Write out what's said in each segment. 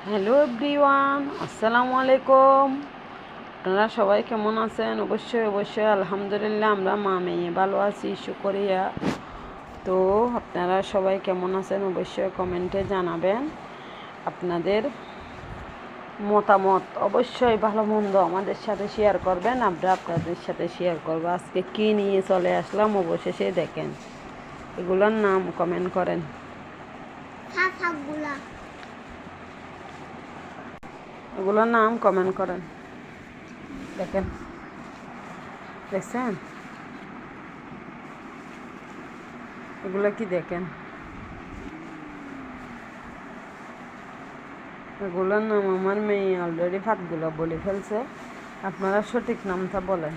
Hello everyone, আসসালামু আলাইকুম। আপনারা সবাই কেমন আছেন? অবশ্যই আলহামদুলিল্লাহ আমরা মা মেয়ে ভালো আছি, শুকরিয়া। তো আপনারা সবাই কেমন আছেন অবশ্যই কমেন্টে জানাবেন আপনাদের মতামত। অবশ্যই ভালো মন্দ আমাদের সাথে শেয়ার করবেন, আমরা আপনাদের সাথে শেয়ার করবো। আজকে কী নিয়ে চলে আসলাম অবশেষে দেখেন। এগুলোর নাম কমেন্ট করেন। এগুলোর নাম কমেন্ট করেন। দেখেন, দেখছেন এগুলো কি? দেখেন, এগুলোর নাম আমার মেয়ে অলরেডি ভাতগুলো বলে ফেলছে। আপনারা সঠিক নামটা বলেন।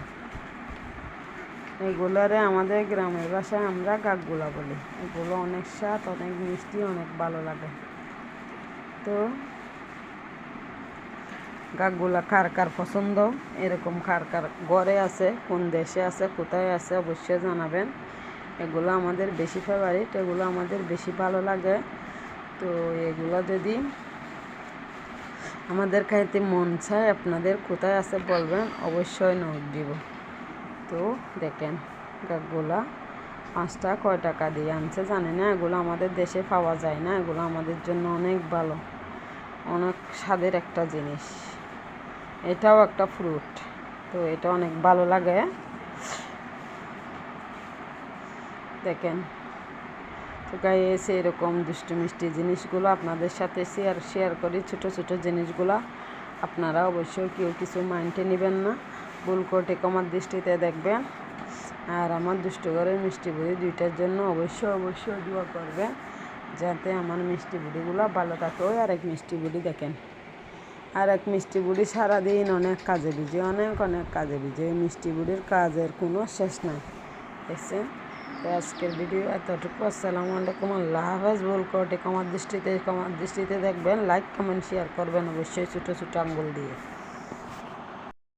এগুলারে আমাদের গ্রামের ভাষায় আমরা গাগগুলা বলি। এগুলো অনেক স্বাদ, অনেক মিষ্টি, অনেক ভালো লাগে। তো গাগগুলা কার কার পছন্দ, এরকম কার কার ঘরে আছে, কোন দেশে আছে, কোথায় আছে অবশ্যই জানাবেন। এগুলো আমাদের বেশি ফেভারিট, এগুলো আমাদের বেশি ভালো লাগে। তো এগুলো যদি আমাদের খাইতে মন চায়, আপনাদের কোথায় আছে বলবেন, অবশ্যই নোট দিব। তো দেখেন গাগগুলা 5টা কয় টাকা দিয়ে আনছে জানি না। এগুলো আমাদের দেশে পাওয়া যায় না। এগুলো আমাদের জন্য অনেক ভালো, অনেক স্বাদের একটা জিনিস। এটাও একটা ফ্রুট, তো এটা অনেক ভালো লাগে। দেখেন, তো গাইস এরকম দুষ্টু মিষ্টি জিনিসগুলো আপনাদের সাথে শেয়ার করি। ছোটো ছোটো জিনিসগুলো আপনারা অবশ্যই কেউ কিছু মাইন্ডে নেবেন না, ভুল করে কমার দৃষ্টিতে দেখবেন। আর আমার দুষ্টু ঘরের মিষ্টি বুড়ি দুইটার জন্য অবশ্যই দোয়া করবেন, যাতে আমার মিষ্টি বুড়িগুলো ভালো থাকে। ওই আরেক মিষ্টি বুড়ি দেখেন, আর এক মিষ্টি বুড়ি সারাদিন অনেক কাজে বিজে, অনেক কাজে বিজে। এই মিষ্টি বুড়ির কাজের কোনো শেষ নাই, দেখছেন। তো আজকের ভিডিও এতটুকু। আসসালামু আলাইকুম, আল্লাহ হাফেজ। ভুল করে কমার দৃষ্টিতে দেখবেন। লাইক কমেন্ট শেয়ার করবেন অবশ্যই ছোটো ছোটো আঙ্গুল দিয়ে।